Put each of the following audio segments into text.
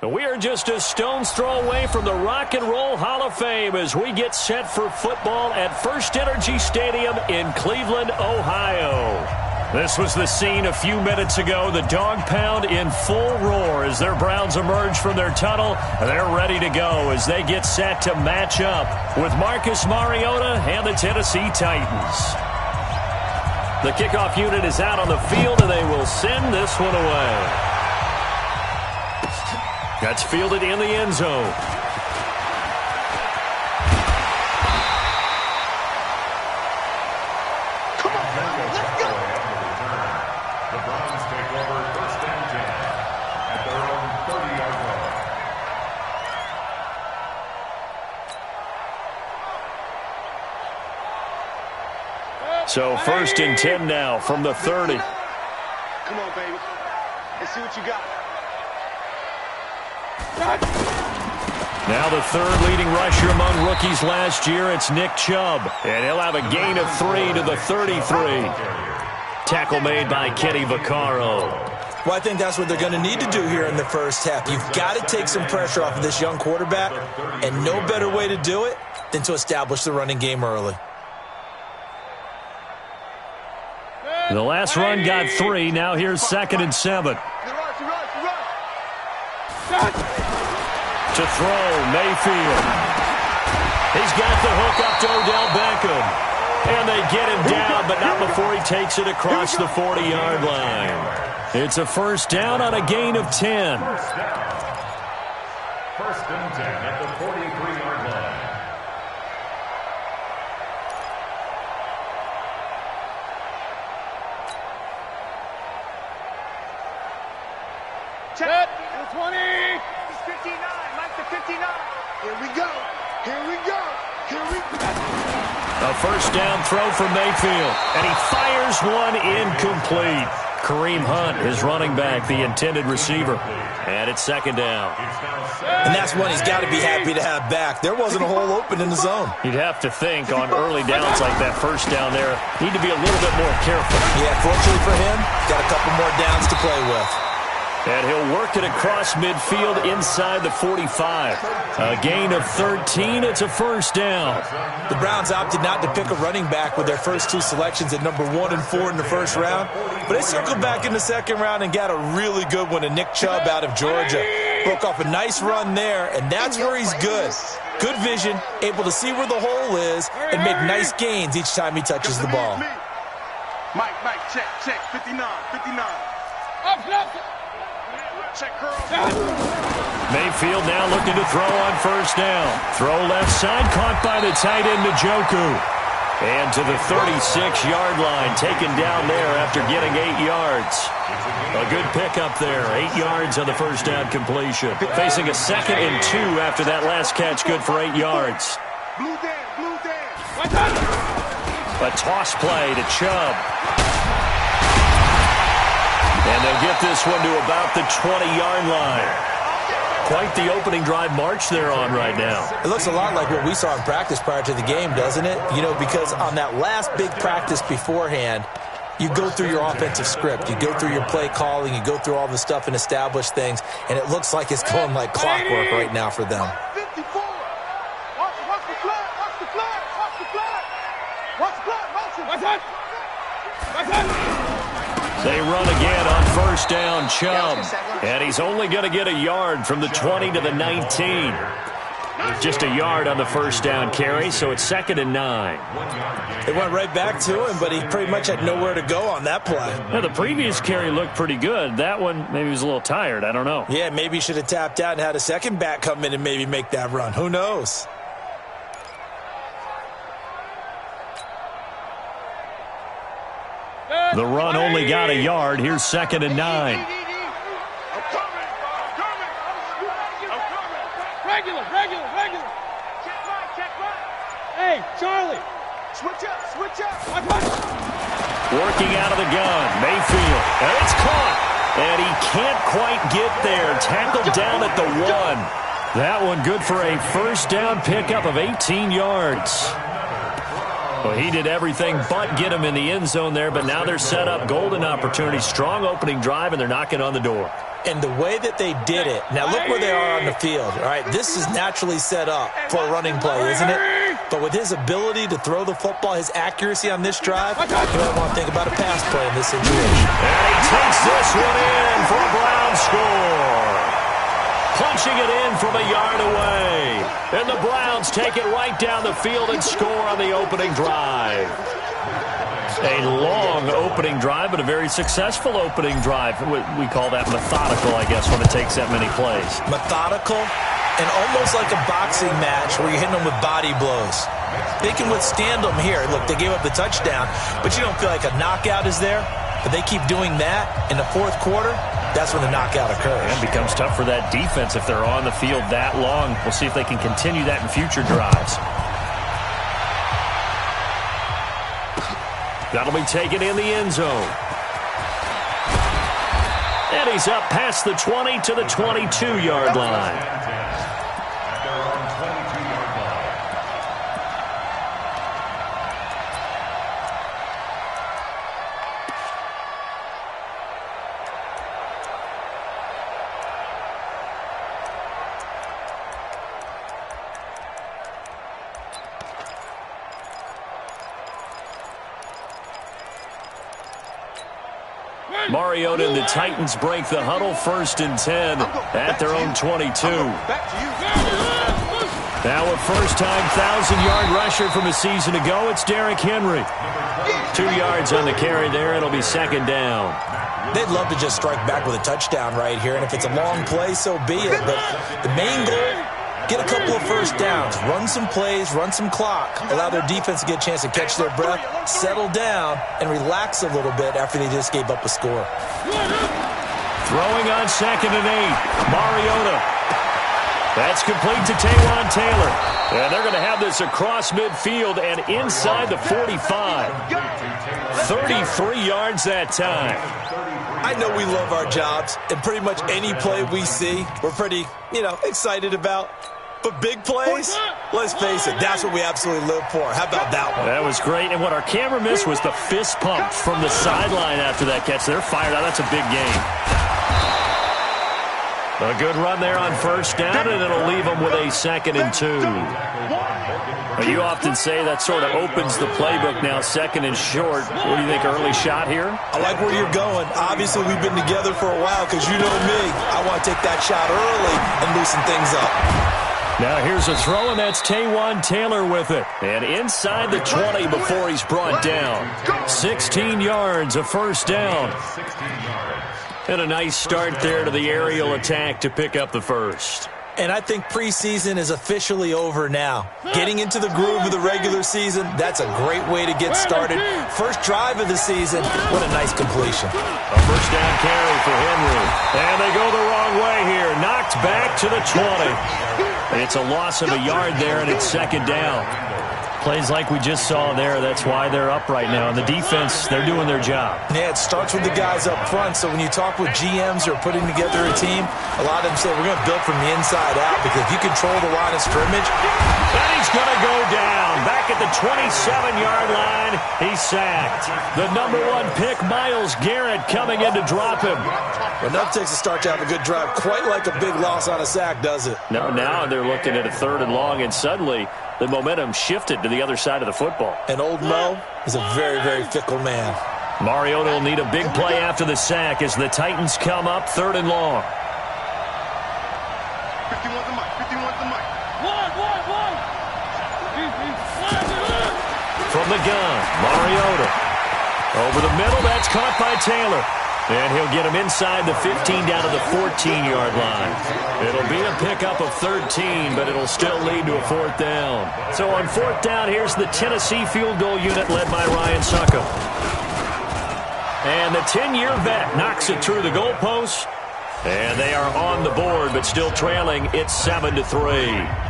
We are just a stone's throw away from the Rock and Roll Hall of Fame as we get set for football at First Energy Stadium in Cleveland, Ohio. This was the scene a few minutes ago. The dog pound in full roar as their Browns emerge from their tunnel. They're ready to go as they get set to match up with Marcus Mariota and the Tennessee Titans. The kickoff unit is out on the field, and they will send this one away. That's fielded in the end zone. Come on, let's go. The Browns take over first and 10 at their own 30-yard line. So first and 10 now from the 30. Come on, baby. Let's see what you got. Now the third leading rusher among rookies last year, it's Nick Chubb. And he'll have a gain of 3 to the 33. Tackle made by Kenny Vaccaro. Well, I think that's what they're going to need to do here in the first half. You've got to take some pressure off of this young quarterback, and no better way to do it than to establish the running game early. The last run got 3. Now here's 2nd and 7. To throw, Mayfield. He's got the hook up to Odell Beckham. And they get him down, but not before he takes it across the 40-yard line. It's a first down on a gain of 10. First and 10 at the 43-yard line. Check. 20. 59. Mike to 59. Here we go. Here we go. Here we go. A first down throw for Mayfield. And he fires one incomplete. Kareem Hunt, his running back, the intended receiver. And it's 2nd down. And that's one he's got to be happy to have back. There wasn't a hole open in the zone. You'd have to think on early downs like that first down there, need to be a little bit more careful. Yeah, fortunately for him, got a couple more downs to play with. And he'll work it across midfield inside the 45. A gain of 13. It's a first down. The Browns opted not to pick a running back with their first 2 selections at number 1 and 4 in the first round. But they circled back in the second round and got a really good one in Nick Chubb out of Georgia. Broke off a nice run there, and that's where he's good. Good vision, able to see where the hole is, and make nice gains each time he touches the ball. Mike, check, 59. Check, curl. Mayfield now looking to throw on first down. Throw left side, caught by the tight end, Njoku. And to the 36-yard line, taken down there after getting 8 yards. A good pickup there, 8 yards on the first down completion. Facing a 2nd and 2 after that last catch, good for 8 yards. Blue down. A toss play to Chubb. And they'll get this one to about the 20-yard line. Quite the opening drive march they're on right now. It looks a lot like what we saw in practice prior to the game, doesn't it? You know, because on that last big practice beforehand, you go through your offensive script. You go through your play calling. You go through all the stuff and establish things. And it looks like it's going like clockwork right now for them. 54. Watch the flag. They run again on first down, Chubb. And he's only going to get a yard from the 20 to the 19. Just a yard on the first down carry, so it's 2nd and 9. It went right back to him, but he pretty much had nowhere to go on that play. Now, the previous carry looked pretty good. That one, maybe he was a little tired. I don't know. Yeah, maybe he should have tapped out and had a second back come in and maybe make that run. Who knows? The run only got a yard. Here's 2nd and 9. Regular. Hey, Charlie. Switch up. Working out of the gun. Mayfield. And it's caught. And he can't quite get there. Tackled down at the 1. That one good for a first down pickup of 18 yards. Well, he did everything but get him in the end zone there, but now they're set up golden opportunity. Strong opening drive, and they're knocking on the door. And the way that they did it, now look where they are on the field, all right? This is naturally set up for a running play, isn't it? But with his ability to throw the football, his accuracy on this drive, you might want to think about a pass play in this situation. And he takes this one in for a Brown score. Punching it in from a yard away. And the Browns take it right down the field and score on the opening drive. A long opening drive, but a very successful opening drive. We call that methodical, I guess, when it takes that many plays. Methodical and almost like a boxing match where you're hitting them with body blows. They can withstand them here. Look, they gave up the touchdown, but you don't feel like a knockout is there. But they keep doing that in the fourth quarter. That's when the knockout occurs. It becomes tough for that defense if they're on the field that long. We'll see if they can continue that in future drives. That'll be taken in the end zone. And he's up past the 20 to the 22-yard line. Mariota and the Titans break the huddle, 1st and 10 at their own 22. Now a first-time 1,000-yard rusher from a season ago, it's Derrick Henry. 2 yards on the carry there. It'll be 2nd down. They'd love to just strike back with a touchdown right here, and if it's a long play, so be it. But the main goal, get a couple of first downs, run some plays, run some clock, allow their defense to get a chance to catch their breath, settle down, and relax a little bit after they just gave up a score. Throwing on 2nd and 8. Mariota. That's complete to Taywan Taylor. And they're going to have this across midfield and inside the 45. 33 yards that time. I know we love our jobs, and pretty much any play we see, we're pretty, excited about. But big plays, let's face it, that's what we absolutely live for. How about that one? That was great. And what our camera missed was the fist pump from the sideline after that catch. They're fired out. That's a big game. A good run there on 1st down, and it'll leave them with a 2nd and 2. But you often say that sort of opens the playbook now, 2nd and short. What do you think, early shot here? I like where you're going. Obviously, we've been together for a while because you know me. I want to take that shot early and loosen things up. Now here's a throw, and that's Taywan Taylor with it. And inside the 20 before he's brought down. 16 yards, a 1st down. And a nice start there to the aerial attack to pick up the 1st. And I think preseason is officially over now. Getting into the groove of the regular season, that's a great way to get started. First drive of the season, what a nice completion. A 1st down carry for Henry. And they go the wrong way here. Knocked back to the 20. It's a loss of a yard there, and it's 2nd down. Plays like we just saw there. That's why they're up right now. And the defense, they're doing their job. Yeah, it starts with the guys up front. So when you talk with GMs who are putting together a team, a lot of them say we're going to build from the inside out because if you control the line of scrimmage. And he's going to go down. Back at the 27-yard line, he's sacked. The number 1 pick, Myles Garrett, coming in to drop him. Well, enough takes a start to have a good drive. Quite like a big loss on a sack, does it? No, now they're looking at a 3rd and long, and suddenly the momentum shifted to the other side of the football. And old Mo is a very, very fickle man. Mariota will need a big play after the sack as the Titans come up 3rd and long. 51's the mic. 51's the mic. From the gun, Mariota. Over the middle, that's caught by Taylor. And he'll get him inside the 15 down to the 14-yard line. It'll be a pickup of 13, but it'll still lead to a 4th down. So on 4th down, here's the Tennessee field goal unit led by Ryan Succop. And the 10-year vet knocks it through the goalpost. And they are on the board, but still trailing. It's 7-3.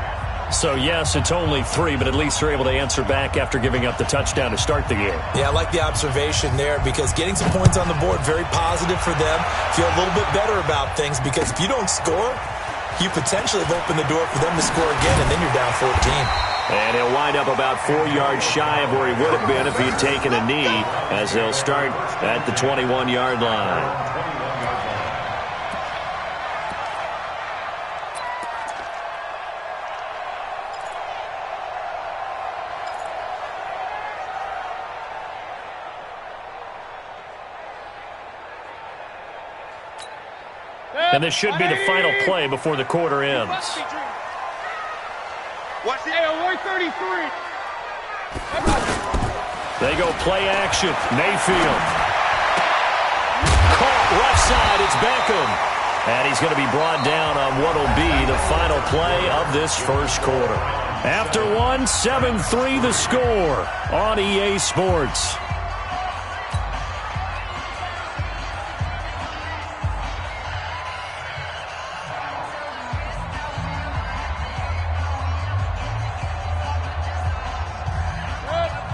So, yes, it's only 3, but at least they're able to answer back after giving up the touchdown to start the game. Yeah, I like the observation there because getting some points on the board, very positive for them. Feel a little bit better about things because if you don't score, you potentially have opened the door for them to score again, and then you're down 14. And he'll wind up about 4 yards shy of where he would have been if he had taken a knee as they'll start at the 21-yard line. And this should be the final play before the quarter ends. Watch it. 133. They go play action. Mayfield. Caught left side. It's Beckham. And he's going to be brought down on what will be the final play of this first quarter. After one, 7-3 the score on EA Sports.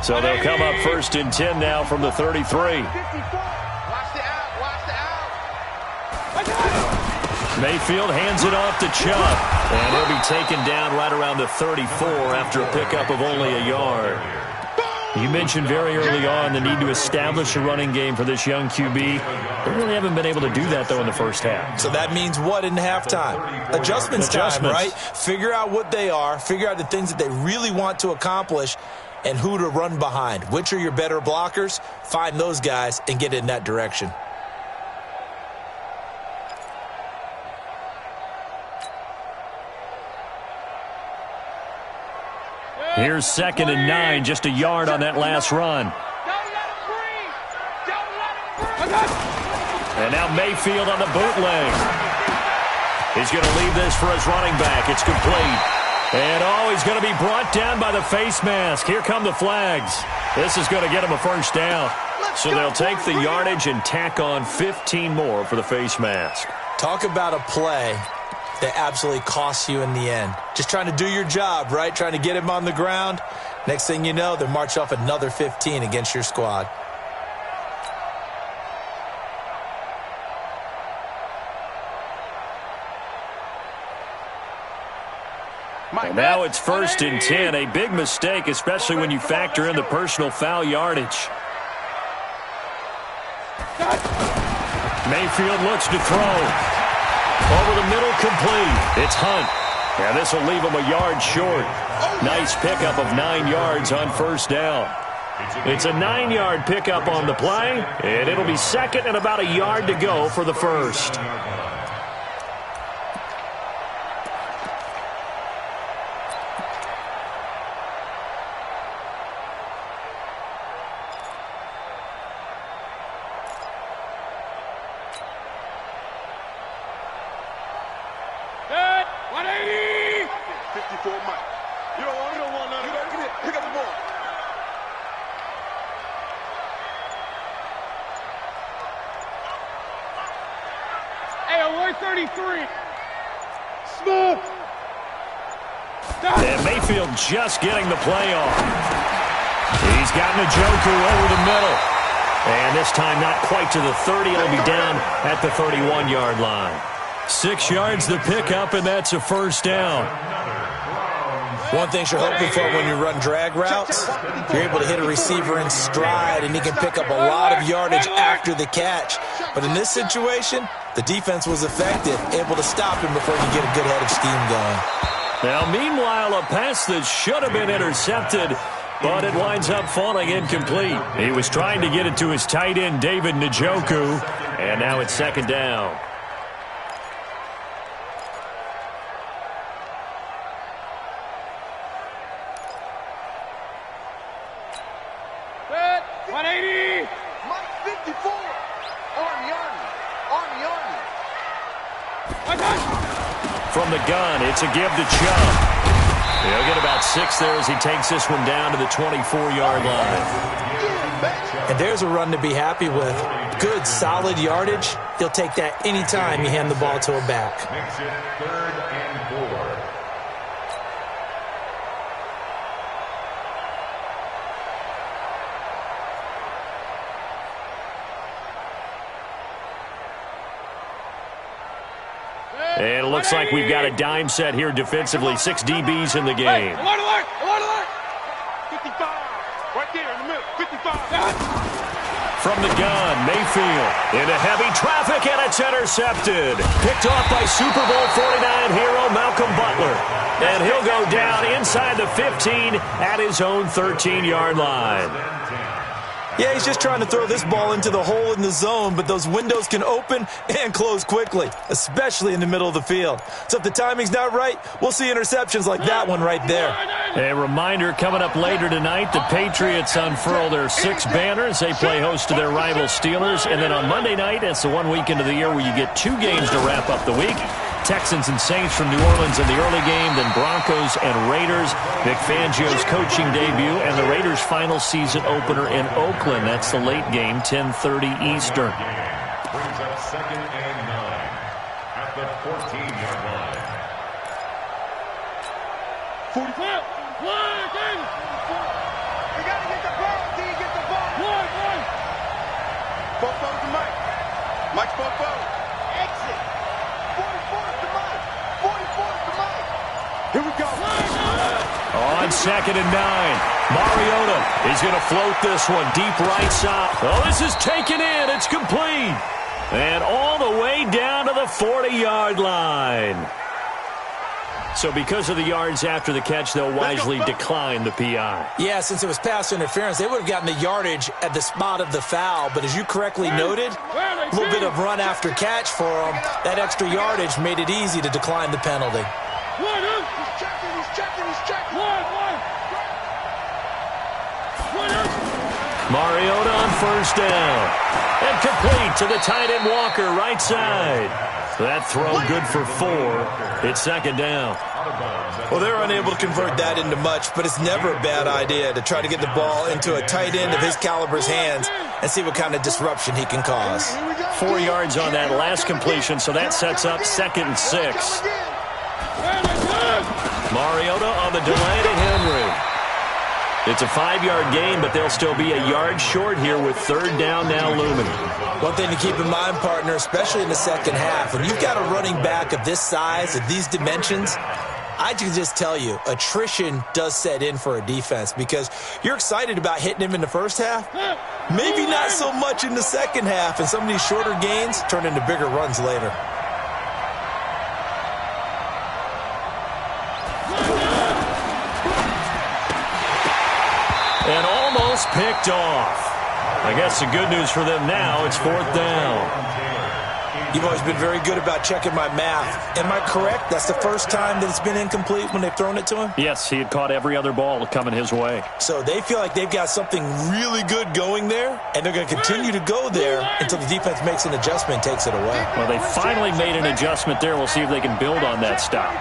So they'll come up 1st and 10 now from the 33. Watch the out. Watch the out. Mayfield hands it off to Chubb. And he'll be taken down right around the 34 after a pickup of only a yard. You mentioned very early on the need to establish a running game for this young QB. They really haven't been able to do that, though, in the first half. So that means what in halftime? Adjustments time, right? Figure out what they are. Figure out the things that they really want to accomplish and who to run behind. Which are your better blockers? Find those guys and get in that direction. Here's 2nd and 9, just a yard on that last run. And now Mayfield on the bootleg. He's going to leave this for his running back. It's complete. And he's going to be brought down by the face mask. Here come the flags. This is going to get him a first down. So they'll take the yardage and tack on 15 more for the face mask. Talk about a play that absolutely costs you in the end. Just trying to do your job, right? Trying to get him on the ground. Next thing you know, they march off another 15 against your squad. And now it's 1st and 10. A big mistake, especially when you factor in the personal foul yardage. Mayfield looks to throw. Over the middle, complete. It's Hunt. And this will leave him a yard short. Nice pickup of 9 yards on first down. It's a 9-yard pickup on the play, and it'll be 2nd and about a yard to go for the first. And Mayfield just getting the play off. He's got Njoku over the middle. And this time not quite to the 30. It'll be down at the 31-yard line. 6 yards to pick up, and that's a first down. One thing you're hoping for when you run drag routes, you're able to hit a receiver in stride, and he can pick up a lot of yardage after the catch. But in this situation, the defense was effective, able to stop him before you get a good head of steam going. Now, meanwhile, a pass that should have been intercepted, but it winds up falling incomplete. He was trying to get it to his tight end, David Njoku, and now it's 2nd down. From the gun, it's a give to Chubb. He'll get about 6 there as he takes this one down to the 24-yard line. And there's a run to be happy with. Good, solid yardage. He'll take that anytime you hand the ball to a back. Makes it 3rd and 4. And it looks like we've got a dime set here defensively. 6 DBs in the game. Alert! 55. Right there in the middle. 55. From the gun, Mayfield into heavy traffic, and it's intercepted. Picked off by Super Bowl 49 hero Malcolm Butler. And he'll go down inside the 15 at his own 13-yard line. Yeah, he's just trying to throw this ball into the hole in the zone, but those windows can open and close quickly, especially in the middle of the field. So if the timing's not right, we'll see interceptions like that one right there. A reminder, coming up later tonight, the Patriots unfurl their 6 banners. They play host to their rival Steelers. And then on Monday night, it's the one weekend of the year where you get 2 games to wrap up the week. Texans and Saints from New Orleans in the early game, then Broncos and Raiders. Vic Fangio's coaching debut and the Raiders' final season opener in Oakland. That's the late game, 10:30 Eastern. Brings up 2nd and 9 at the 14-yard line. 45. We got to get the ball. Do you get the ball? Fofo to Mike. Mike Fofo. Exit. 44 to Mike. 44 to Mike. Here we go. On 2nd and 9. Mariota is going to float this one deep right side. Oh, this is taken in. It's complete. And all the way down to the 40-yard line. So because of the yards after the catch, they'll wisely decline the PI. Yeah, since it was pass interference, they would have gotten the yardage at the spot of the foul. But as you correctly noted, a little bit of run after catch for them. That extra yardage made it easy to decline the penalty. He's checking. Mariota on 1st down. And complete to the tight end Walker, right side. That throw good for 4. It's 2nd down. Well, they're unable to convert that into much, but it's never a bad idea to try to get the ball into a tight end of his caliber's hands and see what kind of disruption he can cause. 4 yards on that last completion, so that sets up 2nd and 6. Mariota on the delay to Henry. It's a 5-yard gain, but they'll still be a yard short here with 3rd down now looming. One thing to keep in mind, partner, especially in the second half, when you've got a running back of this size, of these dimensions, I can just tell you, attrition does set in for a defense because you're excited about hitting him in the first half. Maybe not so much in the second half, and some of these shorter gains turn into bigger runs later. And almost picked off. I guess the good news for them now, it's 4th down. You've always been very good about checking my math. Am I correct? That's the first time that it's been incomplete when they've thrown it to him? Yes, he had caught every other ball coming his way. So they feel like they've got something really good going there, and they're going to continue to go there until the defense makes an adjustment and takes it away. Well, they finally made an adjustment there. We'll see if they can build on that stop.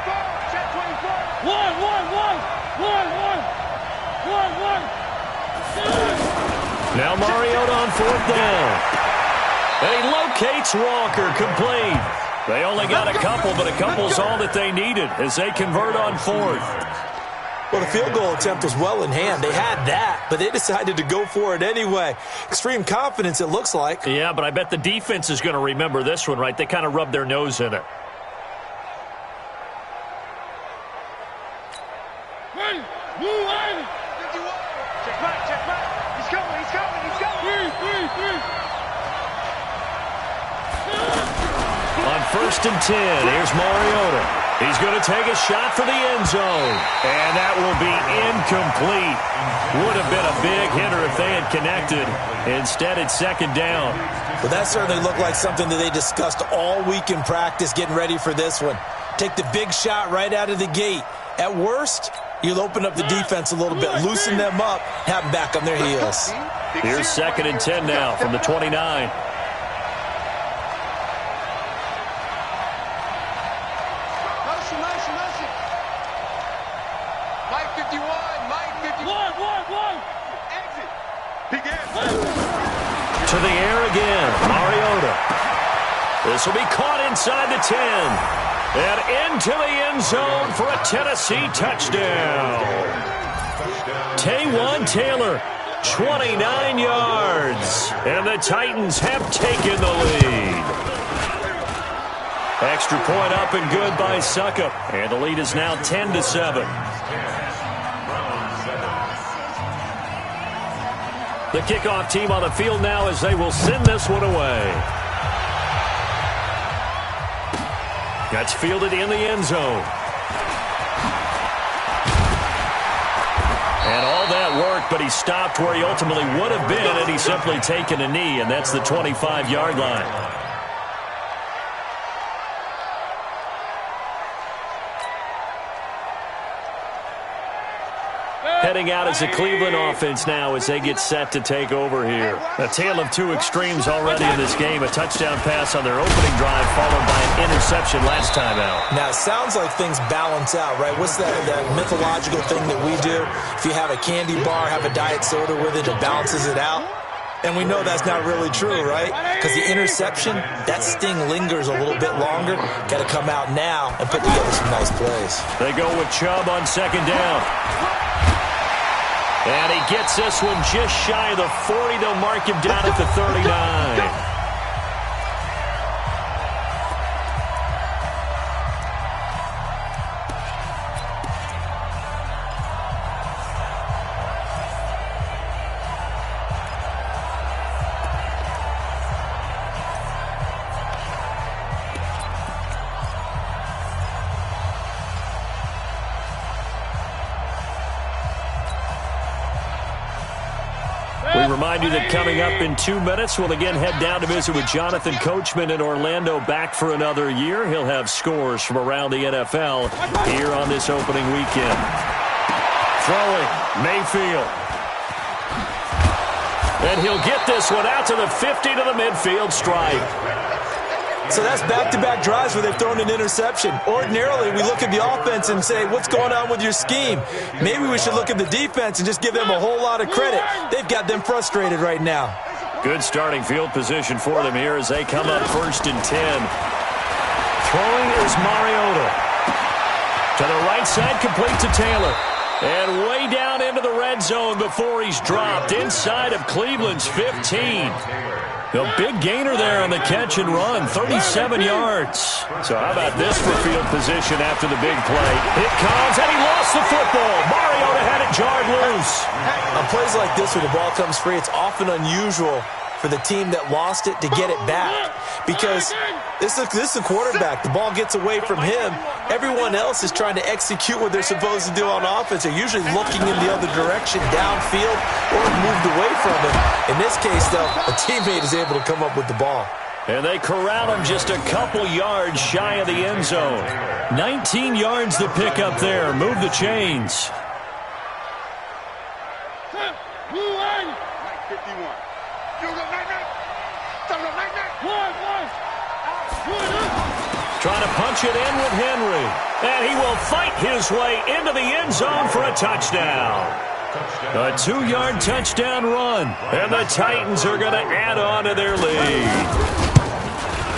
Now Mariota on 4th down. And he locates Walker, complete. They only got a couple, but a couple's all that they needed as they convert on 4th. Well, the field goal attempt was well in hand. They had that, but they decided to go for it anyway. Extreme confidence, it looks like. Yeah, but I bet the defense is going to remember this one, right? They kind of rubbed their nose in it. On 1st and 10, here's Mariota. He's going to take a shot for the end zone. And that will be incomplete. Would have been a big hitter if they had connected. Instead, it's 2nd down. Well, that certainly looked like something that they discussed all week in practice getting ready for this one. Take the big shot right out of the gate. At worst, you'll open up the defense a little bit, loosen them up, have them back on their heels. Here's 2nd and 10 now from the 29. To the air again, Mariota. This will be caught inside the 10. And into the end zone for a Tennessee touchdown. Taywan Taylor, 29 yards. And the Titans have taken the lead. Extra point up and good by Suckup. And the lead is now 10-7. The kickoff team on the field now as they will send this one away. That's fielded in the end zone. And all that work, but he stopped where he ultimately would have been had he simply taken a knee, and that's the 25-yard line. Heading out as a Cleveland offense now as they get set to take over here. A tale of two extremes already in this game. A touchdown pass on their opening drive followed by an interception last time out. Now, it sounds like things balance out, right? What's that mythological thing that we do? If you have a candy bar, have a diet soda with it, it balances it out. And we know that's not really true, right? Because the interception, that sting lingers a little bit longer. Got to come out now and put together some nice plays. They go with Chubb on second down. And he gets this one just shy of the 40. They'll mark him down at the 39. We remind you that coming up in 2 minutes, we'll again head down to visit with Jonathan Coachman in Orlando, back for another year. He'll have scores from around the NFL here on this opening weekend. Throwing, Mayfield. And he'll get this one out to the 50 to the midfield stripe. So that's back-to-back drives where they've thrown an interception. Ordinarily, we look at the offense and say, what's going on with your scheme? Maybe we should look at the defense and just give them a whole lot of credit. They've got them frustrated right now. Good starting field position for them here as they come up 1st and 10. Throwing is Mariota. To the right side, complete to Taylor. And way down into the red zone before he's dropped inside of Cleveland's 15. A big gainer there on the catch and run, 37 yards. So how about this for field position after the big play? It comes, and he lost the football. Mariota had it jarred loose. On plays like this where the ball comes free, it's often unusual for the team that lost it to get it back. Because this is a quarterback. The ball gets away from him. Everyone else is trying to execute what they're supposed to do on offense. They're usually looking in the other direction, downfield, or moved away from him. In this case, though, a teammate is able to come up with the ball. And they corral him just a couple yards shy of the end zone. 19 yards to pick up there. Move the chains. 51. Trying to punch it in with Henry. And he will fight his way into the end zone for a touchdown. A 2-yard touchdown run. And the Titans are going to add on to their lead.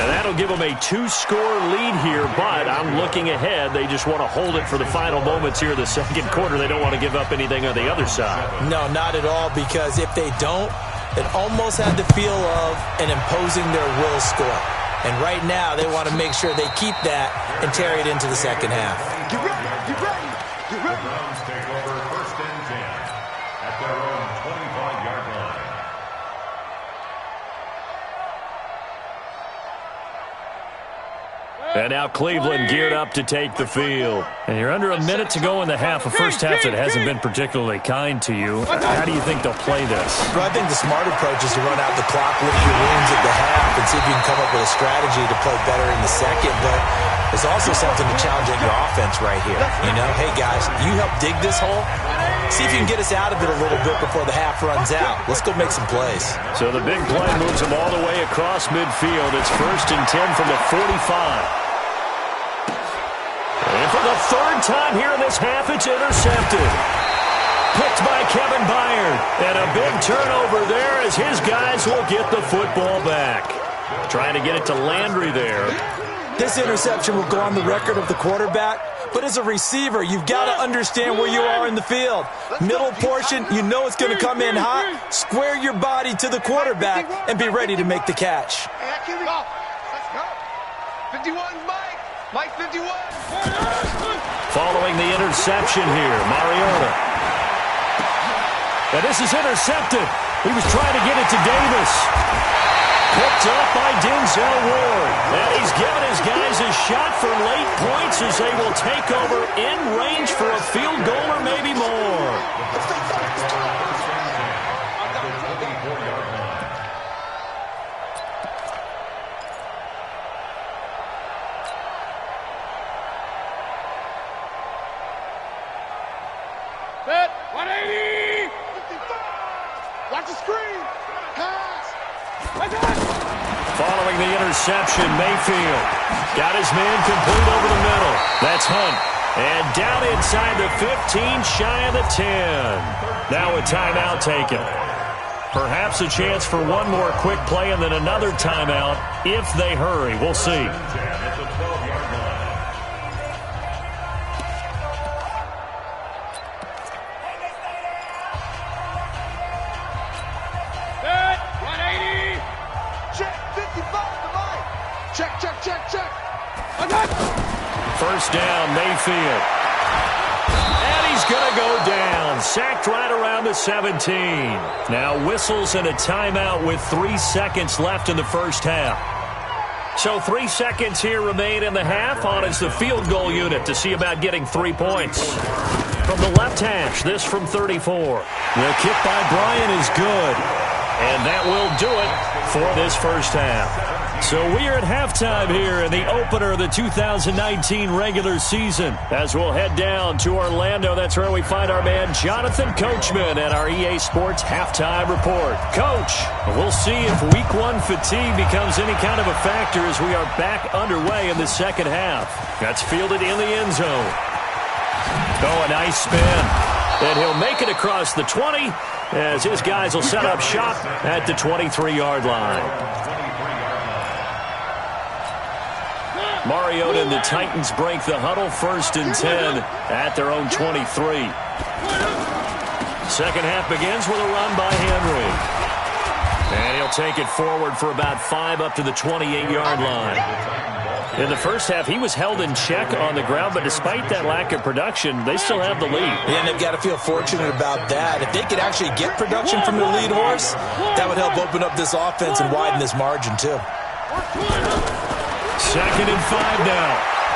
And that'll give them a 2-score lead here, but I'm looking ahead. They just want to hold it for the final moments here in the second quarter. They don't want to give up anything on the other side. No, not at all, because if they don't, it almost had the feel of an imposing their will score. And right now, they want to make sure they keep that and carry it into the second half. Get ready, get ready, get ready. The Browns take over 1st and 10 at their own 25-yard line. And now Cleveland geared up to take the field. And you're under a minute to go in the half, a first half that hasn't been particularly kind to you. How do you think they'll play this? Well, I think the smart approach is to run out the clock, lick your wounds at the half, and see if you can come up with a strategy to play better in the second. But there's also something to challenge at your offense right here. You know, hey, guys, you help dig this hole. See if you can get us out of it a little bit before the half runs out. Let's go make some plays. So the big play moves them all the way across midfield. It's 1st and 10 from the 45. And for the 3rd time here in this half, it's intercepted. Picked by Kevin Byard. And a big turnover there as his guys will get the football back. Trying to get it to Landry there. This interception will go on the record of the quarterback. But as a receiver, you've got to understand where you are in the field. Middle portion, you know it's going to come in hot. Square your body to the quarterback and be ready to make the catch. Let's go. 51, Mike. Mike 51. Following the interception here, Mariota. And this is intercepted. He was trying to get it to Davis. Picked up by Denzel Ward. And he's given his guys a shot for late points as they will take over in range for a field goal or maybe more. Bet 180. Watch the screen. Pass. Following the interception, Mayfield got his man complete over the middle. That's Hunt. And down inside the 15, shy of the 10. Now a timeout taken. Perhaps a chance for one more quick play and then another timeout if they hurry. We'll see. First down, Mayfield. And he's going to go down. Sacked right around the 17. Now whistles and a timeout with 3 seconds left in the first half. So 3 seconds here remain in the half. On is the field goal unit to see about getting 3 points. From the left hash, this from 34. The kick by Bryant is good. And that will do it for this first half. So we are at halftime here in the opener of the 2019 regular season. As we'll head down to Orlando, that's where we find our man Jonathan Coachman at our EA Sports Halftime Report. Coach, we'll see if Week 1 fatigue becomes any kind of a factor as we are back underway in the second half. That's fielded in the end zone. Oh, a nice spin. And he'll make it across the 20 as his guys will set up shop at the 23-yard line. Mariota and the Titans break the huddle, 1st and 10 at their own 23. Second half begins with a run by Henry. And he'll take it forward for about 5 up to the 28-yard line. In the first half, he was held in check on the ground, but despite that lack of production, they still have the lead. Yeah, and they've got to feel fortunate about that. If they could actually get production from their lead horse, that would help open up this offense and widen this margin, too. 2nd and 5 now.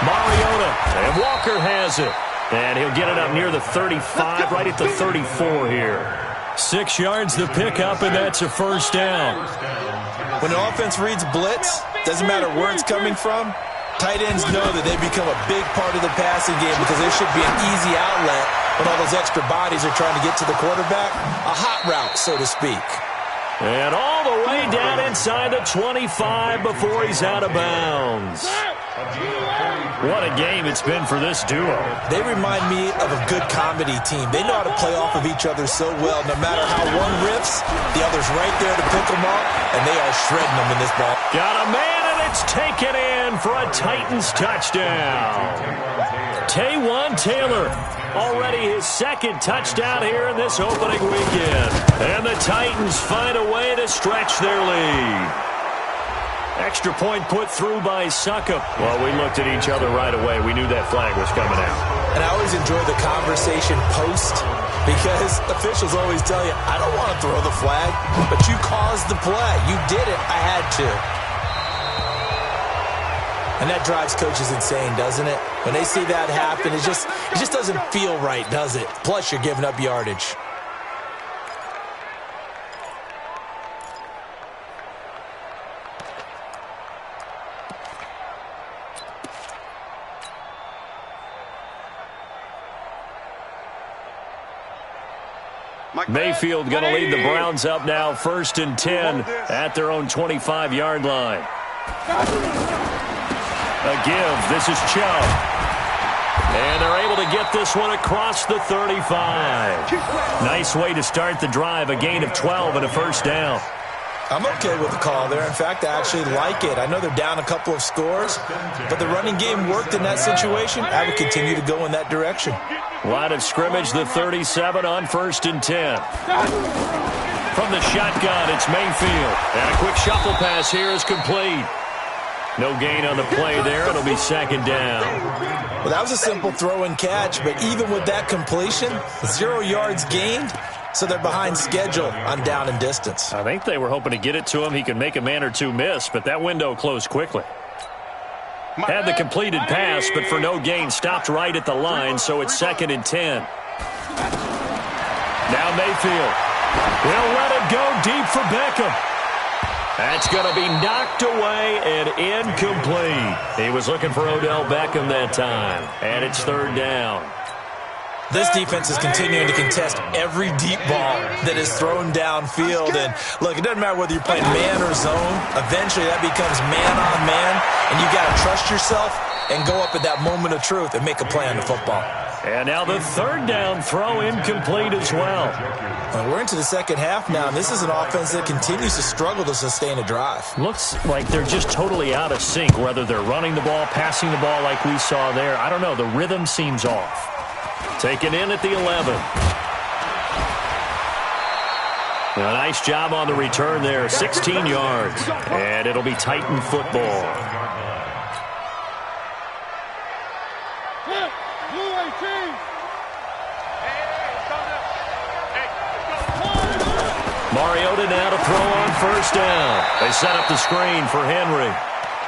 Mariota, and Walker has it. And he'll get it up near the 35, right at the 34 here. 6 yards the pickup, and that's a first down. When an offense reads blitz, doesn't matter where it's coming from, tight ends know that they become a big part of the passing game because they should be an easy outlet when all those extra bodies are trying to get to the quarterback. A hot route, so to speak. And all the way down inside the 25 before he's out of bounds. What a game it's been for this duo. They remind me of a good comedy team. They know how to play off of each other so well. No matter how one riffs, the other's right there to pick them up, and they are shredding them in this ball. Got a man, and it's taken in for a Titans touchdown. Taywan Taylor. Already his 2nd touchdown here in this opening weekend. And the Titans find a way to stretch their lead. Extra point put through by Suckup. Well, we looked at each other right away. We knew that flag was coming out. And I always enjoy the conversation post because officials always tell you, I don't want to throw the flag, but you caused the play. You did it. I had to. And that drives coaches insane, doesn't it? When they see that happen, it just doesn't feel right, does it? Plus, you're giving up yardage. Mayfield going to lead the Browns up now, 1st and 10 at their own 25-yard line. A give. This is Chubb. And they're able to get this one across the 35. Nice way to start the drive. A gain of 12 and a first down. I'm okay with the call there. In fact, I actually like it. I know they're down a couple of scores, but the running game worked in that situation. I would continue to go in that direction. Line of scrimmage, the 37 on 1st and 10. From the shotgun, it's Mayfield. And a quick shuffle pass here is complete. No gain on the play there. It'll be 2nd down. Well, that was a simple throw and catch, but even with that completion, 0 yards gained, so they're behind schedule on down and distance. I think they were hoping to get it to him. He could make a man or two miss, but that window closed quickly. Had the completed pass, but for no gain, stopped right at the line, so it's 2nd and 10. Now Mayfield. He'll let it go deep for Beckham. That's going to be knocked away and incomplete. He was looking for Odell Beckham that time, and it's 3rd down. This defense is continuing to contest every deep ball that is thrown downfield. And, look, it doesn't matter whether you're playing man or zone. Eventually, that becomes man on man, and you got to trust yourself and go up at that moment of truth and make a play on the football. And now the 3rd down throw incomplete as well. We're into the second half now, and this is an offense that continues to struggle to sustain a drive. Looks like they're just totally out of sync, whether they're running the ball, passing the ball like we saw there. I don't know. The rhythm seems off. Taken in at the 11. A nice job on the return there. 16 yards. And it'll be Titan football. Mariota now to throw on 1st down. They set up the screen for Henry.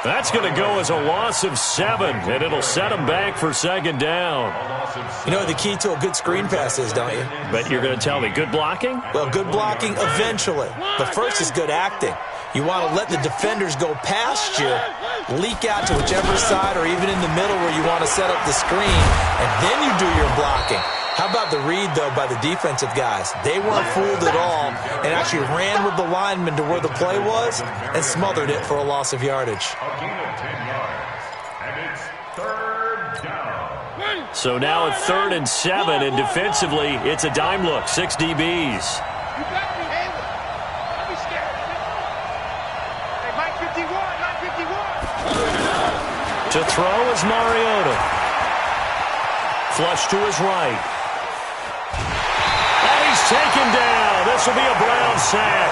That's going to go as a loss of 7, and it'll set them back for 2nd down. You know what the key to a good screen pass is, don't you? But you're going to tell me, good blocking? Well, good blocking eventually. But first is good acting. You want to let the defenders go past you, leak out to whichever side or even in the middle where you want to set up the screen, and then you do your blocking. How about the read, though, by the defensive guys? They weren't fooled at all and actually ran with the lineman to where the play was and smothered it for a loss of yardage. A gain of 10 yards, and it's 3rd down. So now it's 3rd and 7, and defensively, it's a dime look, 6 DBs. You got me, Hayward. Don't be scared. Hey, Mike 51, Mike 51. To throw is Mariota. Flush to his right. And he's taken down. This will be a Brown sack.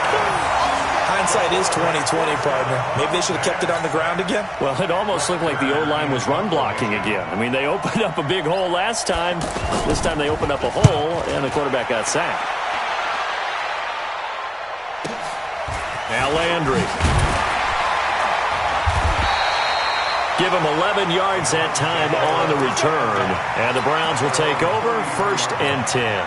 Hindsight is 20/20, partner. Maybe they should have kept it on the ground again. Well, it almost looked like the O-line was run blocking again. I mean, they opened up a big hole last time. This time they opened up a hole, and the quarterback got sacked. Now Landry. Give him 11 yards that time on the return. And the Browns will take over 1st and 10.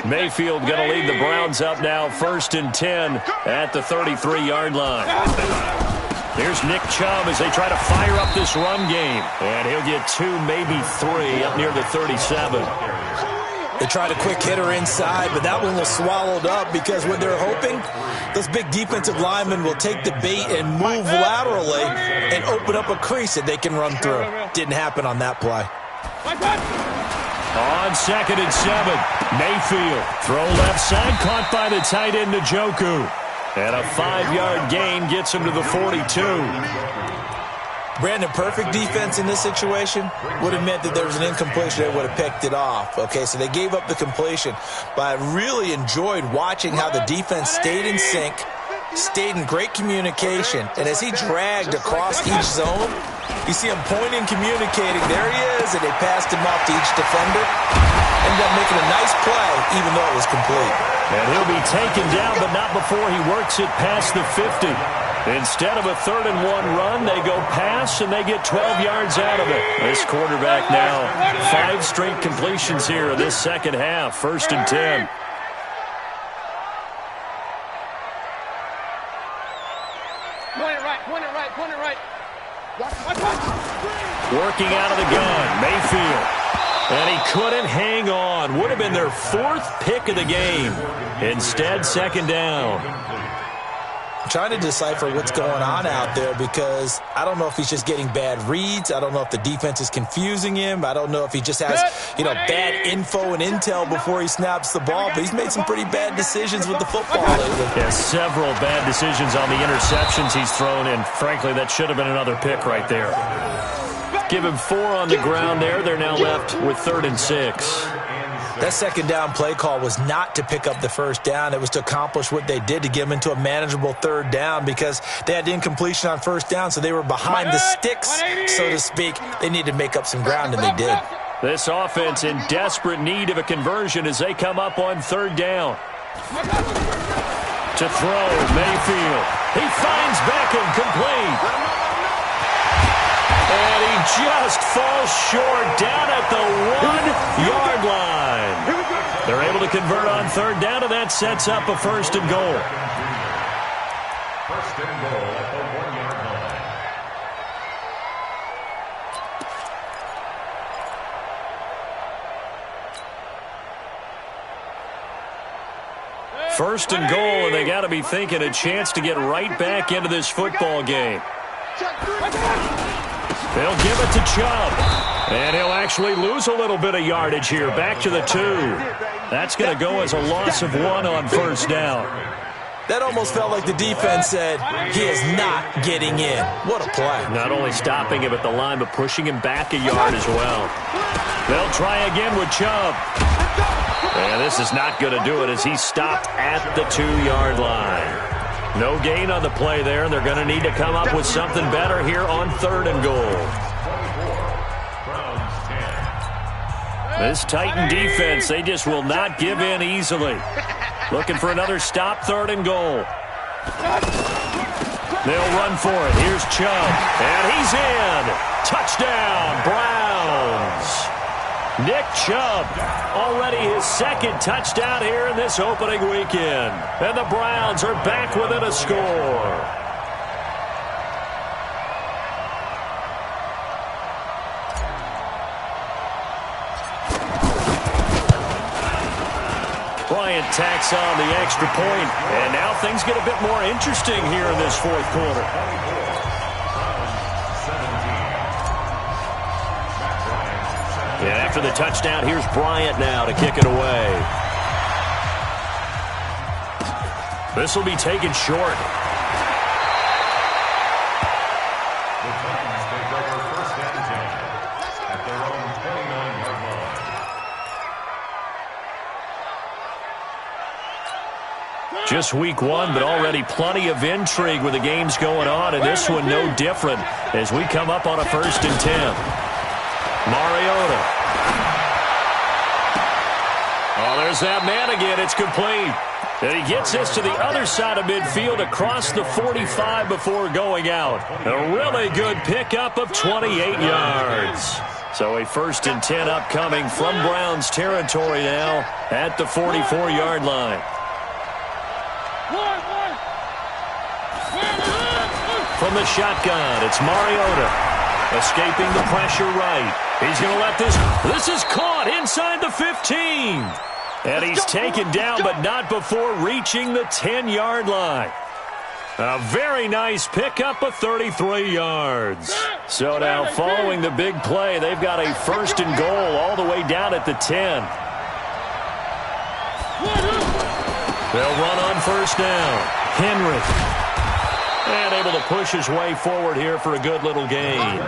Mayfield going to lead the Browns up now 1st and 10 at the 33-yard line. There's Nick Chubb as they try to fire up this run game. And he'll get 2, maybe 3 up near the 37. They tried a quick hitter inside, but that one was swallowed up because what they're hoping, those big defensive linemen will take the bait and move laterally and open up a crease that they can run through. Didn't happen on that play. On 2nd and 7, Mayfield. Throw left side, caught by the tight end Njoku. And a 5-yard gain gets him to the 42. Brandon, perfect defense in this situation would have meant that there was an incompletion. They would have picked it off. Okay, so they gave up the completion. But I really enjoyed watching how the defense stayed in sync, stayed in great communication. And as he dragged across each zone, you see him pointing, communicating. There he is, and they passed him off to each defender. Ended up making a nice play, even though it was complete. And he'll be taken down, but not before he works it past the 50. Instead of a 3rd and 1 run, they go pass, and they get 12 yards out of it. This quarterback now, 5 straight completions here in this second half, 1st and 10. Point it right, point it right, point it right. Working out of the gun, Mayfield. And he couldn't hang on. Would have been their 4th pick of the game. Instead, 2nd down. I'm trying to decipher what's going on out there because I don't know if he's just getting bad reads. I don't know if the defense is confusing him. I don't know if he just has, bad info and intel before he snaps the ball. But he's made some pretty bad decisions with the football lately. Yeah, several bad decisions on the interceptions he's thrown, and frankly, that should have been another pick right there. Give him 4 on the ground there. They're now left with 3rd and 6. That 2nd down play call was not to pick up the 1st down. It was to accomplish what they did to get them into a manageable 3rd down because they had incompletion on 1st down, so they were behind the sticks, so to speak. They needed to make up some ground, and they did. This offense in desperate need of a conversion as they come up on 3rd down. To throw, Mayfield. He finds Beckham, complete. And he just falls short down at the 1-yard line. They're able to convert on third down, and that sets up a first and goal. First and goal at the 1-yard line. First and goal, and they got to be thinking a chance to get right back into this football game. They'll give it to Chubb. And he'll actually lose a little bit of yardage here. Back to the 2. That's going to go as a loss of 1 on first down. That almost felt like the defense said, he is not getting in. What a play. Not only stopping him at the line, but pushing him back a yard as well. They'll try again with Chubb. And this is not going to do it as he's stopped at the 2-yard line. No gain on the play there, and they're going to need to come up with something better here on third and goal. This Titan defense, they just will not give in easily. Looking for another stop, third and goal. They'll run for it. Here's Chubb, and he's in. Touchdown, Browns. Nick Chubb, already his second touchdown here in this opening weekend. And the Browns are back within a score. Bryant tacks on the extra point, and now things get a bit more interesting here in this fourth quarter. And after the touchdown, here's Bryant now to kick it away. This will be taken short. The Titans take over first and 10 at their own 29-yard line. Just week 1, but already plenty of intrigue with the games going on, and this one no different as we come up on a first and 10. Mariota. Oh, there's that man again. It's complete. And he gets this to the other side of midfield across the 45 before going out. A really good pickup of 28 yards. So a first and 10 upcoming from Browns territory now at the 44-yard line. From the shotgun, it's Mariota. Escaping the pressure right. He's going to let this. This is caught inside the 15. And he's taken down, but not before reaching the 10-yard line. A very nice pickup of 33 yards. So now following the big play, they've got a first and goal all the way down at the 10. They'll run on first down. Henry. And able to push his way forward here for a good little gain.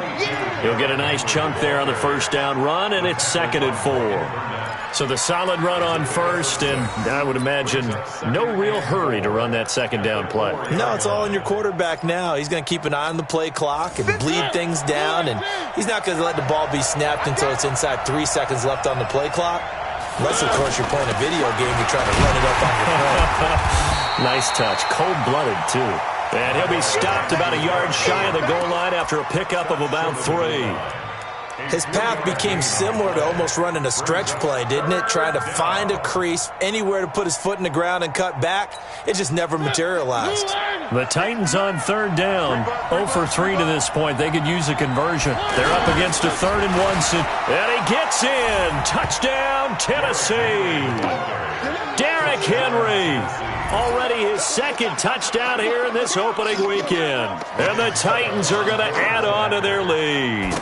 He'll get a nice chunk there on the first down run, and it's 2nd and 4. So the solid run on first, and I would imagine no real hurry to run that second down play. No, it's all in your quarterback now. He's going to keep an eye on the play clock and bleed things down, and he's not going to let the ball be snapped until it's inside 3 seconds left on the play clock. Unless, of course, you're playing a video game, you try to run it up on your phone. Nice touch. Cold-blooded, too. And he'll be stopped about a yard shy of the goal line after a pickup of about 3. His path became similar to almost running a stretch play, didn't it? Trying to find a crease, anywhere to put his foot in the ground and cut back. It just never materialized. The Titans on third down, 0 for 3 to this point. They could use a conversion. They're up against a 3rd and 1. And he gets in. Touchdown, Tennessee. Derrick Henry. Already his 2nd touchdown here in this opening weekend. And the Titans are going to add on to their lead.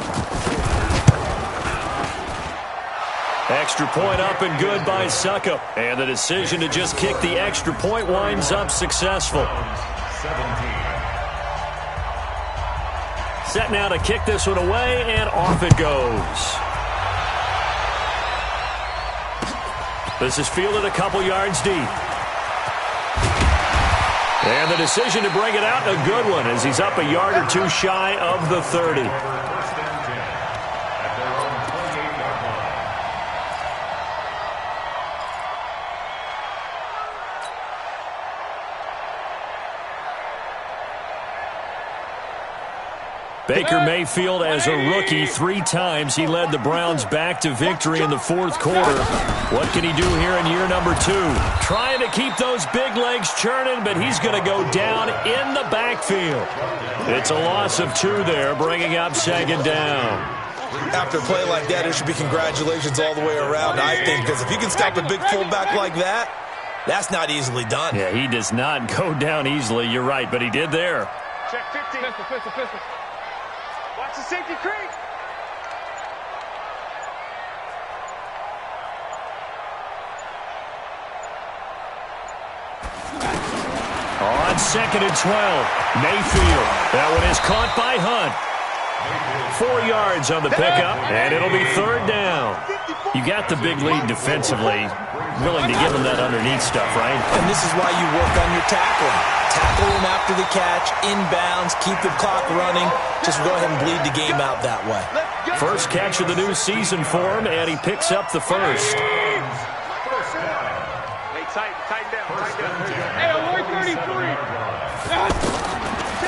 Extra point up and good by Suckup. And the decision to just kick the extra point winds up successful. Set now to kick this one away, and off it goes. This is fielded a couple yards deep. And the decision to bring it out, a good one, as he's up a yard or 2 shy of the 30. Baker Mayfield, as a rookie, 3 times he led the Browns back to victory in the fourth quarter. What can he do here in year number 2? Trying to keep those big legs churning, but he's going to go down in the backfield. It's a loss of 2 there, bringing up second down. After a play like that, it should be congratulations all the way around, I think, because if you can stop a big fullback like that, that's not easily done. Yeah, he does not go down easily. You're right, but he did there. Check 15. Pistol. Watch the safety creep. On 2nd and 12, Mayfield. That one is caught by Hunt. 4 yards on the pickup, and it'll be 3rd down. You got the big lead defensively. Willing to give him that underneath stuff, right? And this is why you work on your tackling. Tackle him after the catch, inbounds, keep the clock running. Just go ahead and bleed the game out that way. First catch of the new season for him, and he picks up the first. Hey, tighten down. Hey, avoid 33.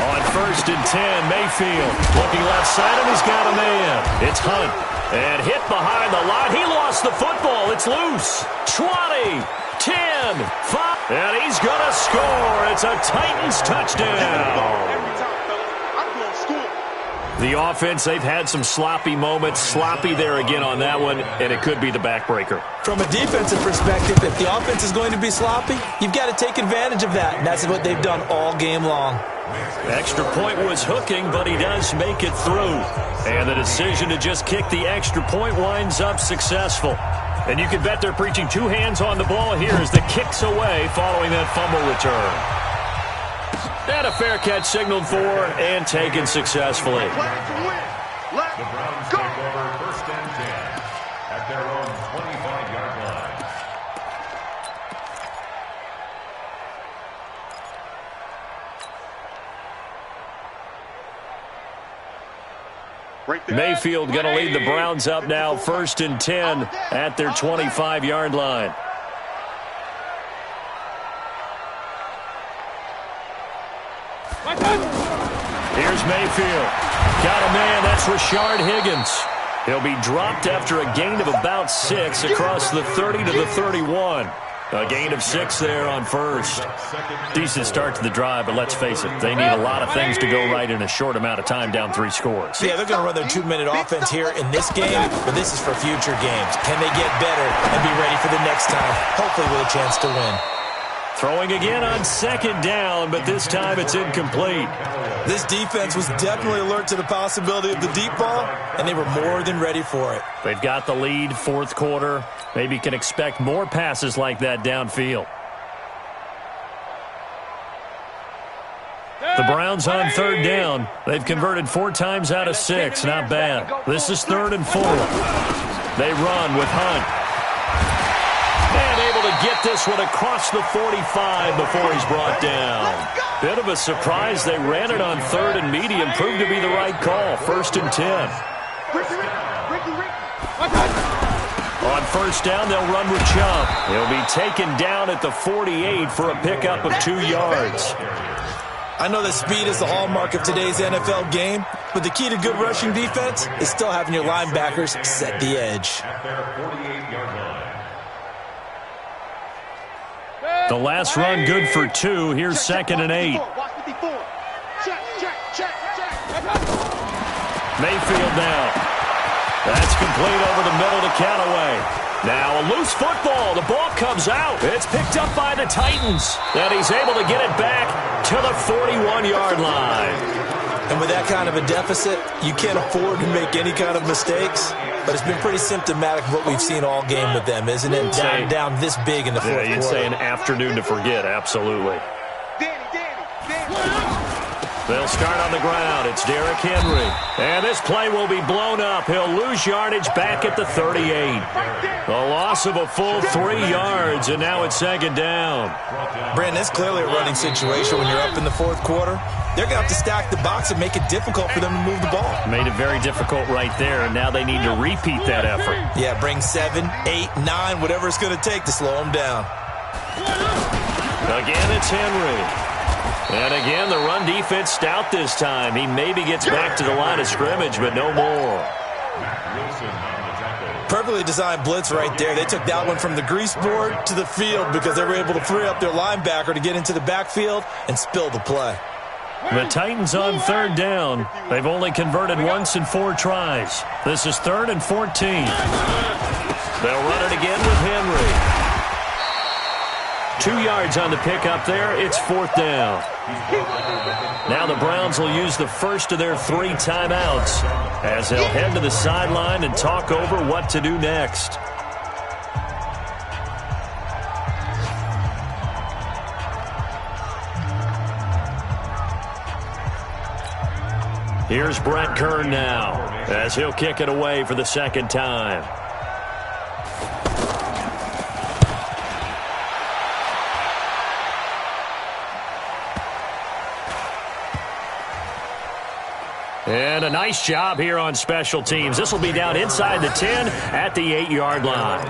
On 1st and 10, Mayfield looking left side, and he's got a man. It's Hunt. And hit behind the line. He lost the football. It's loose. 20, 10, 5. And he's going to score. It's a Titans touchdown. The offense, they've had some sloppy moments. Sloppy there again on that one, and it could be the backbreaker. From a defensive perspective, if the offense is going to be sloppy, you've got to take advantage of that, and that's what they've done all game long. Extra point was hooking, but he does make it through. And the decision to just kick the extra point winds up successful. And you can bet they're preaching 2 hands on the ball here as the kick's away following that fumble return. And a fair catch signaled for and taken successfully. The Browns take over 1st and 10 at their own 25-yard line. Mayfield going to lead the Browns up now, 1st and 10 at their 25-yard line. Here's Mayfield. Got a man. That's Rashard Higgins. He'll be dropped after a gain of about 6 across the 30 to the 31. A gain of 6 there on 1st. Decent start to the drive, but let's face it, they need a lot of things to go right in a short amount of time, down 3 scores. Yeah, they're going to run their 2-minute offense here in this game, but this is for future games. Can they get better and be ready for the next time, hopefully with a chance to win? Throwing again on 2nd down, but this time it's incomplete. This defense was definitely alert to the possibility of the deep ball, and they were more than ready for it. They've got the lead, 4th quarter. Maybe can expect more passes like that downfield. The Browns on 3rd down. They've converted 4 times out of 6. Not bad. This is 3rd and 4. They run with Hunt. And able to get this one across the 45 before he's brought down. Bit of a surprise. They ran it on 3rd and medium. Proved to be the right call. 1st and 10. On 1st down, they'll run with Chubb. He'll be taken down at the 48 for a pickup of 2 yards. I know that speed is the hallmark of today's NFL game, but the key to good rushing defense is still having your linebackers set the edge. At their 48-yard line. The last run good for 2. Here's 2nd and 8. Mayfield now. That's complete over the middle to Callaway. Now a loose football. The ball comes out. It's picked up by the Titans. And he's able to get it back to the 41-yard line. And with that kind of a deficit, you can't afford to make any kind of mistakes. But it's been pretty symptomatic of what we've seen all game with them, isn't it? Down this big in the fourth quarter. Yeah, you'd say an afternoon to forget, absolutely. They'll start on the ground. It's Derrick Henry. And this play will be blown up. He'll lose yardage back at the 38. A loss of a full 3 yards, and now it's 2nd down. Brandon, it's clearly a running situation when you're up in the fourth quarter. They're going to have to stack the box and make it difficult for them to move the ball. Made it very difficult right there, and now they need to repeat that effort. Yeah, bring 7, 8, 9, whatever it's going to take to slow them down. Again, it's Henry. And again, the run defense stout this time. He maybe gets back to the line of scrimmage, but no more. Perfectly designed blitz right there. They took that one from the grease board to the field because they were able to free up their linebacker to get into the backfield and spill the play. The Titans on third down. They've only converted once in 4 tries. This is 3rd and 14. They'll run it again with Henry. 2 yards on the pickup there. It's 4th down. Now the Browns will use the first of their 3 timeouts as they'll head to the sideline and talk over what to do next. Here's Brett Kern now as he'll kick it away for the 2nd time. And a nice job here on special teams. This will be down inside the 10 at the 8-yard line.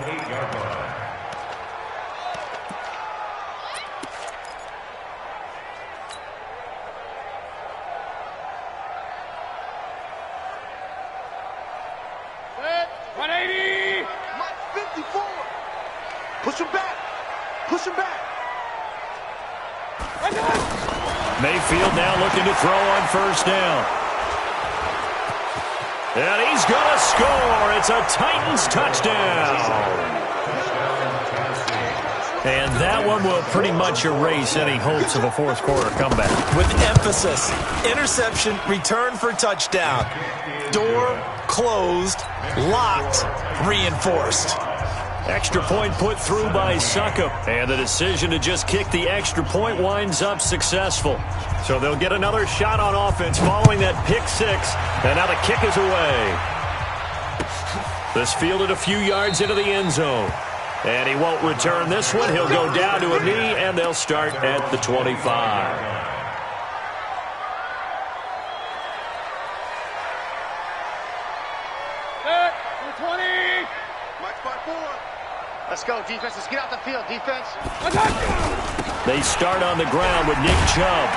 Set, 180. Mike 54. Push him back. Push him back. Mayfield now looking to throw on 1st down. And he's going to score. It's a Titans touchdown. And that one will pretty much erase any hopes of a 4th quarter comeback. With emphasis, interception, return for touchdown. Door closed, locked, reinforced. Extra point put through by Succop. And the decision to just kick the extra point winds up successful. So they'll get another shot on offense following that pick 6. And now the kick is away. This fielded a few yards into the end zone. And he won't return this one. He'll go down to a knee, and they'll start at the 25. Set, 20. Mike 54. Let's go, defense. Let's get out the field, defense. They start on the ground with Nick Chubb.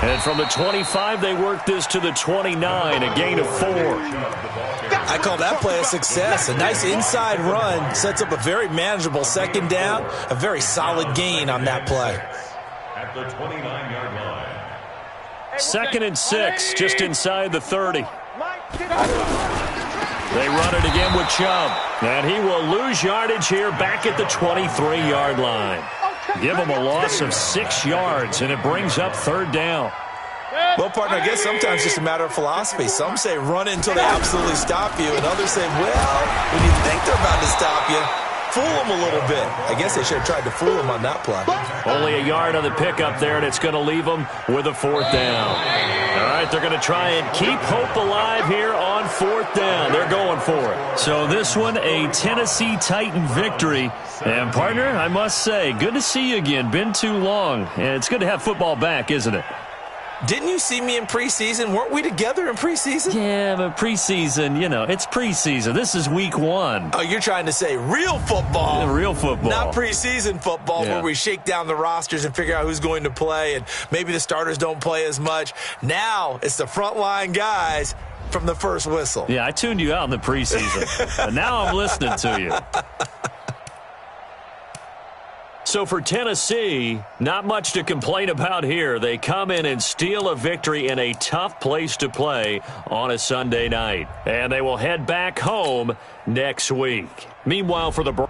And from the 25, they work this to the 29, a gain of 4. I call that play a success. A nice inside run sets up a very manageable 2nd down, a very solid gain on that play. At the 29-yard line. 2nd and 6, just inside the 30. They run it again with Chubb. And he will lose yardage here back at the 23-yard line. Give him a loss of 6 yards, and it brings up 3rd down. Well, partner, I guess sometimes it's just a matter of philosophy. Some say run until they absolutely stop you, and others say, well, when you think they're about to stop you, fool them a little bit. I guess they should have tried to fool them on that play. Only a yard on the pickup there, and it's going to leave them with a 4th down. All right, they're going to try and keep hope alive here on 4th down. They're going for it. So this one, a Tennessee Titan victory. And, partner, I must say, good to see you again. Been too long. And it's good to have football back, isn't it? Didn't you see me in preseason? Weren't we together in preseason? Yeah, but preseason, you know, it's preseason. This is week 1. Oh, you're trying to say real football. Real football. Not preseason football where we shake down the rosters and figure out who's going to play, and maybe the starters don't play as much. Now it's the frontline guys from the first whistle. Yeah, I tuned you out in the preseason. But now I'm listening to you. So for Tennessee, not much to complain about here. They come in and steal a victory in a tough place to play on a Sunday night. And they will head back home next week. Meanwhile, for the